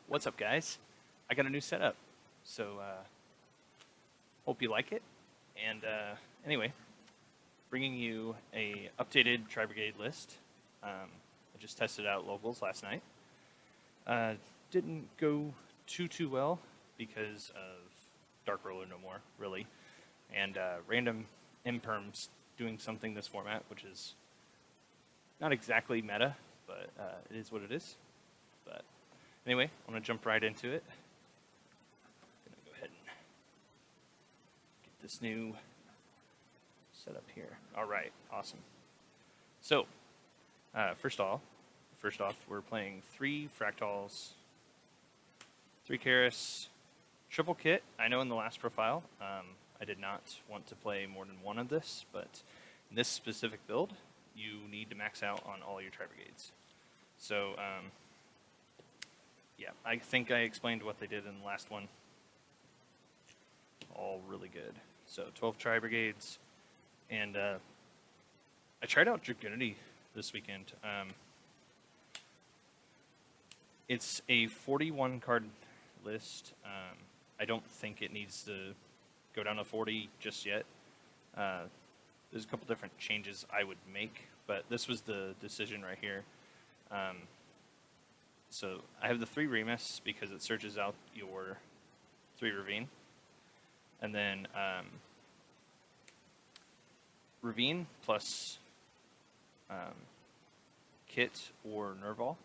What's up, guys? I got a new setup, so hope you like it. And anyway, bringing you a updated Tri-Brigade list. I just tested out locals last night. Didn't go too well because of Dark Roller no more, really, and random imperms doing something this format, which is not exactly meta, but it is what it is. But anyway, I'm going to jump right into it. I'm going to go ahead and get this new setup here. All right, awesome. So, first off, we're playing 3 Fractals, 3 Karis, triple kit. I know in the last profile, I did not want to play more than one of this, but in this specific build, you need to max out on all your Tri-Brigades. So, yeah, I think I explained what they did in the last one. All really good. So 12 Tri-Brigades, and I tried out Dragunity this weekend. It's a 41 card list. I don't think it needs to go down to 40 just yet. There's a couple different changes I would make, but this was the decision right here. So I have the 3 Remus because it searches out your 3 Ravine. And then Ravine plus Kit or Nerval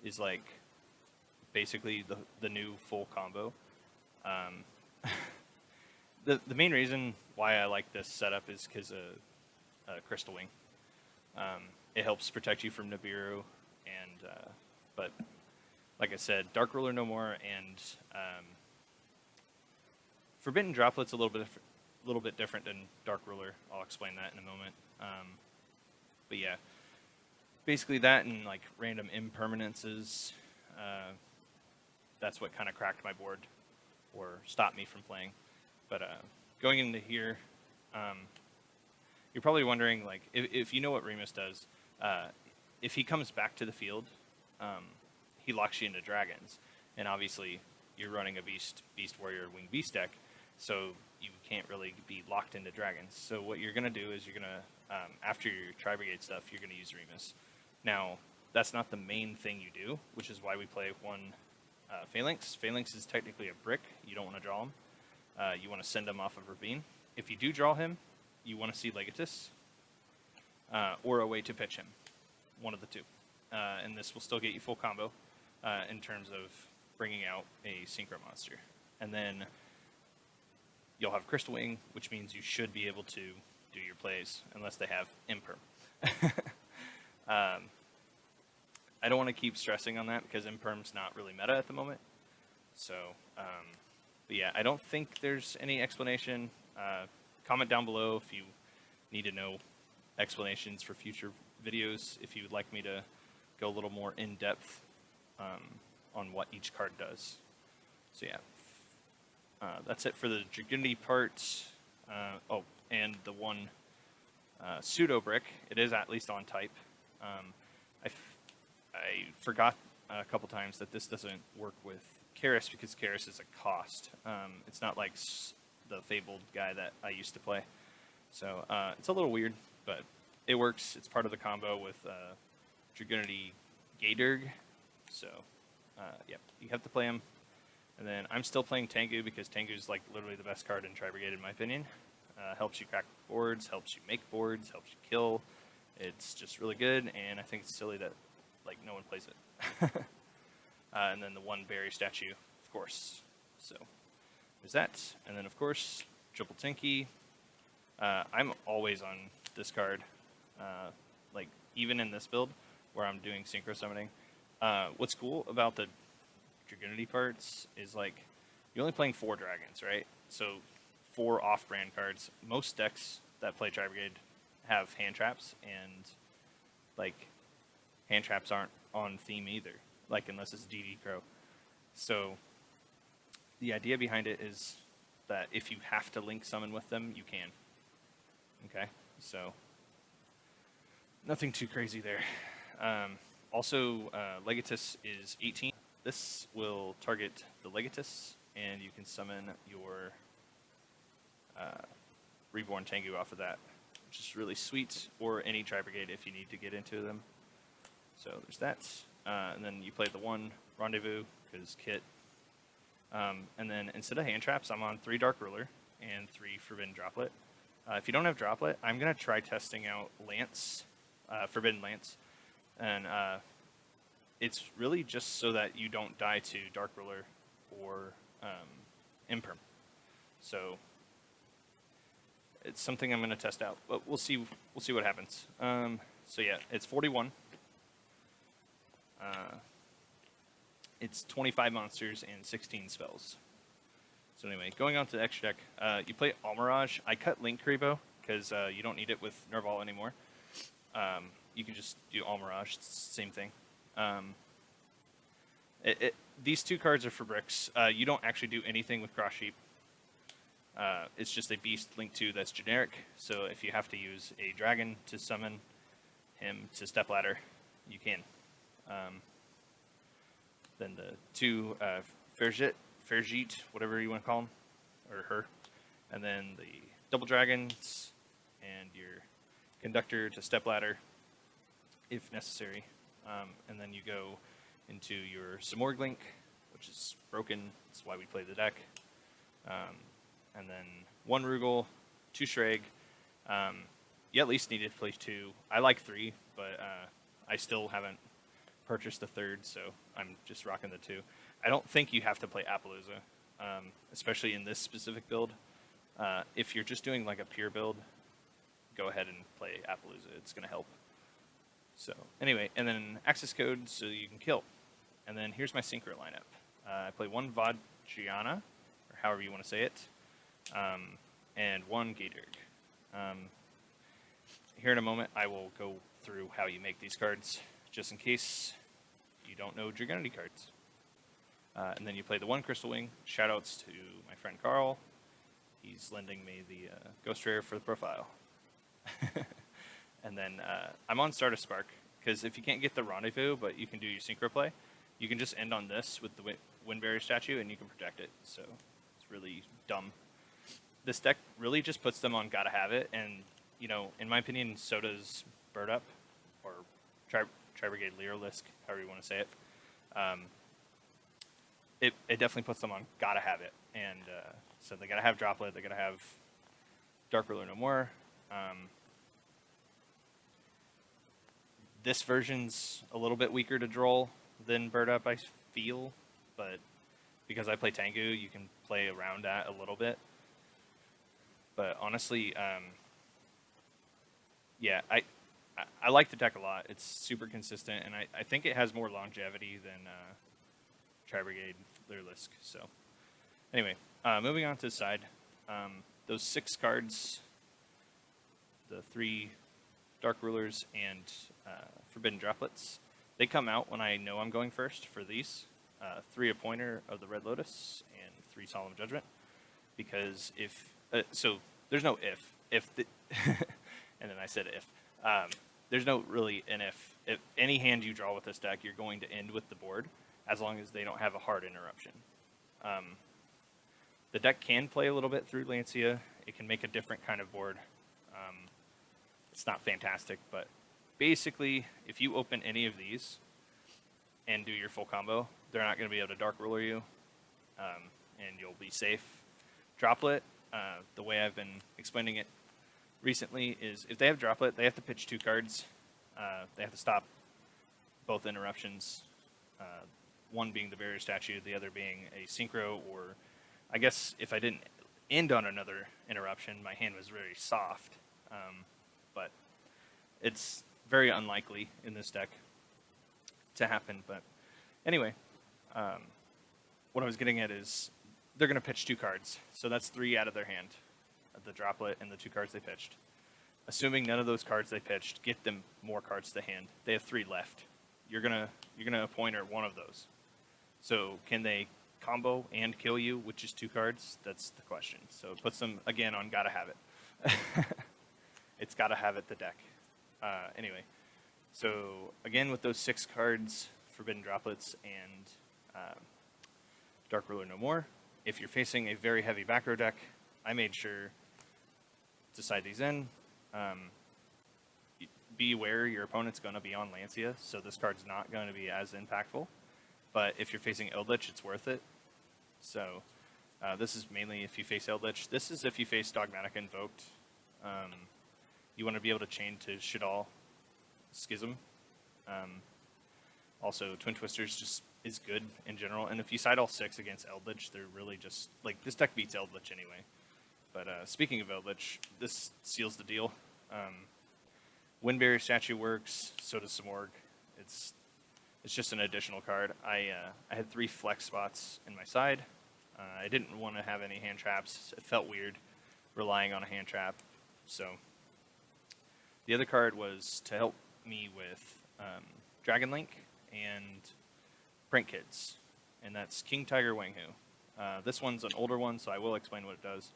is like basically the new full combo. The main reason why I like this setup is because of Crystal Wing. It helps protect you from Nibiru, and but like I said, Dark Ruler no more, and Forbidden Droplet's a little bit different than Dark Ruler. I'll explain that in a moment. But yeah, basically that and like random impermanences. That's what kind of cracked my board or stopped me from playing. But going into here, you're probably wondering, like, if you know what Remus does, if he comes back to the field, he locks you into dragons. And obviously, you're running a Beast Warrior Wing Beast deck, so you can't really be locked into dragons. So what you're going to do is you're going to, after your Tri-Brigade stuff, you're going to use Remus. Now, that's not the main thing you do, which is why we play 1 Phalanx. Phalanx is technically a brick. You don't want to draw him. You want to send him off of Ravine. If you do draw him, you want to see Legatus or a way to pitch him, one of the 2. And this will still get you full combo in terms of bringing out a Syncro monster. And then you'll have Crystal Wing, which means you should be able to do your plays, unless they have Imperm. I don't want to keep stressing on that because Imperm's not really meta at the moment. So, but yeah, I don't think there's any explanation. Comment down below if you need to know explanations for future videos, if you would like me to go a little more in-depth on what each card does. So yeah, that's it for the Dragunity part. Oh, and the 1 pseudo brick, it is at least on type. I forgot a couple times that this doesn't work with Karis because Karis is a cost. It's not like the Fabled guy that I used to play. So it's a little weird, but it works. It's part of the combo with Dragunity Gaderg. So, yep, you have to play him. And then I'm still playing Tengu because Tengu is like literally the best card in Tri-Brigade in my opinion. Helps you crack boards, helps you make boards, helps you kill. It's just really good, and I think it's silly that like no one plays it. And then the 1 Berry statue, of course. So there's that. And then of course, triple Tinky. I'm always on this card. Like even in this build where I'm doing synchro summoning. What's cool about the Dragunity parts is like you're only playing 4 dragons, right? So 4 off-brand cards. Most decks that play Tri-Brigade have hand traps, and like hand traps aren't on theme either, like unless it's DD Crow. So the idea behind it is that if you have to link summon with them, you can. Okay, so nothing too crazy there. Also, Legatus is 18. this will target the Legatus, and you can summon your Reborn Tengu off of that, which is really sweet, or any Tri-Brigade if you need to get into them. So there's that. And then you play the 1 Rendezvous, because Kit. And then instead of hand traps, I'm on 3 Dark Ruler and 3 Forbidden Droplet. If you don't have Droplet, I'm going to try testing out Lance, Forbidden Lance. And it's really just so that you don't die to Dark Ruler or Imperm. So it's something I'm going to test out, but we'll see what happens. So yeah, it's 41. It's 25 monsters and 16 spells. So anyway, going on to the extra deck, you play Almirage. I cut Link Karibo because you don't need it with Nerval anymore. You can just do Almirage, it's the same thing. These 2 cards are for bricks. You don't actually do anything with Cross Sheep. It's just a Beast Link 2 that's generic, so if you have to use a dragon to summon him to Stepladder, you can. Then the 2 Ferjit, whatever you want to call him, or her, and then the double dragons, and your Conductor to Stepladder, if necessary. And then you go into your Simorg Link, which is broken. That's why we play the deck. And then 1 Rugal, 2 Shreg. You at least needed to play 2. I like 3, but I still haven't purchased the 3rd, so I'm just rocking the 2. I don't think you have to play Appaloosa, especially in this specific build. If you're just doing like a pure build, go ahead and play Appaloosa. It's going to help. So anyway, and then access code so you can kill. And then here's my Syncro lineup. I play 1 Vajrayana, or however you want to say it, and 1 Gatorg. Here in a moment, I will go through how you make these cards, just in case you don't know Dragunity cards. And then you play the 1 Crystal Wing. Shoutouts to my friend Carl. He's lending me the Ghost Rare for the profile. And then I'm on Stardust Spark, because if you can't get the Rendezvous, but you can do your Syncro play, you can just end on this with the Wind Barrier statue, and you can protect it. So it's really dumb. This deck really just puts them on Gotta Have It, and, you know, in my opinion, so does Bird Up, or Tri-Brigade Lyrisk, however you want to say it. It definitely puts them on Gotta Have It, and so they gotta have Droplet, they gotta have Dark Ruler no more. This version's a little bit weaker to draw than Bird Up, I feel, but because I play Tengu, you can play around that a little bit. But honestly, yeah, I like the deck a lot. It's super consistent, and I think it has more longevity than Tri-Brigade Lyrisk. So anyway, moving on to the side, those 6 cards, the 3 Dark Rulers and Forbidden Droplets, they come out when I know I'm going first for these. 3 Appointer of the Red Lotus and 3 Solemn Judgment, because if so there's no if the and then I said if there's no really an if any hand you draw with this deck, you're going to end with the board as long as they don't have a hard interruption. The deck can play a little bit through Lancia. It can make a different kind of board. It's not fantastic, but basically, if you open any of these and do your full combo, they're not going to be able to Dark Ruler you, and you'll be safe. Droplet, the way I've been explaining it recently is if they have Droplet, they have to pitch 2 cards. They have to stop both interruptions, one being the Barrier Statue, the other being a Syncro, or I guess if I didn't end on another interruption, my hand was very soft. But it's very unlikely in this deck to happen. But anyway, what I was getting at is they're going to pitch 2 cards. So that's 3 out of their hand, the Droplet and the 2 cards they pitched. Assuming none of those cards they pitched get them more cards to hand, they have 3 left. You're gonna appointer one of those. So can they combo and kill you with just 2 cards? That's the question. So it puts them again on Gotta Have It. It's Gotta Have It, the deck. Anyway, so again with those 6 cards, Forbidden Droplets and Dark Ruler no more. If you're facing a very heavy back row deck, I made sure to side these in. Be aware your opponent's going to be on Lancia, so this card's not going to be as impactful. But if you're facing Eldritch, it's worth it. So this is mainly if you face Eldritch. This is if you face Dogmatic Invoked. You want to be able to chain to Shadal Schism. Also, Twin Twisters just is good in general. And if you side all 6 against Eldritch, they're really just, like, this deck beats Eldritch anyway. But speaking of Eldritch, this seals the deal. Windberry statue works, so does Samorg. It's just an additional card. I had 3 flex spots in my side. I didn't want to have any hand traps. It felt weird relying on a hand trap. So the other card was to help me with Dragon Link and Prank Kids, and that's King Tiger Wanghu. This one's an older one, so I will explain what it does.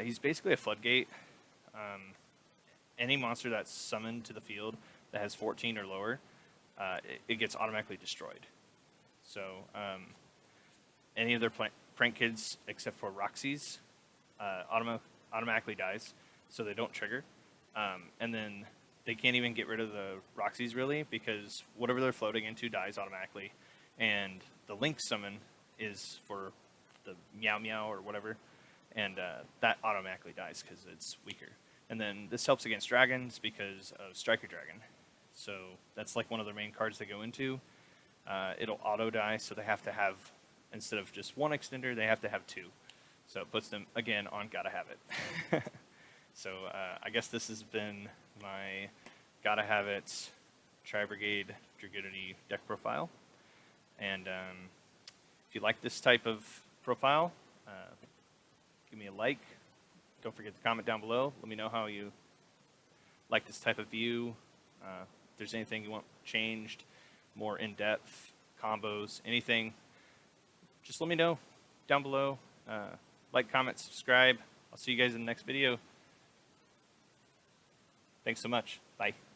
He's basically a floodgate. Any monster that's summoned to the field that has 14 or lower, it gets automatically destroyed. So any of their Prank Kids except for Roxy's automatically dies, so they don't trigger. And then they can't even get rid of the Roxy's really, because whatever they're floating into dies automatically. And the Link summon is for the Meow Meow or whatever, and that automatically dies because it's weaker. And then this helps against dragons because of Striker Dragon. So that's like one of their main cards they go into. It'll auto die, so they have to have, instead of just 1 extender, they have to have 2. So it puts them, again, on Gotta Have It. So I guess this has been my Gotta Have It Tri-Brigade Dragunity deck profile. And if you like this type of profile, give me a like. Don't forget to comment down below. Let me know how you like this type of view. If there's anything you want changed, more in-depth, combos, anything, just let me know down below. Like, comment, subscribe. I'll see you guys in the next video. Thanks so much. Bye.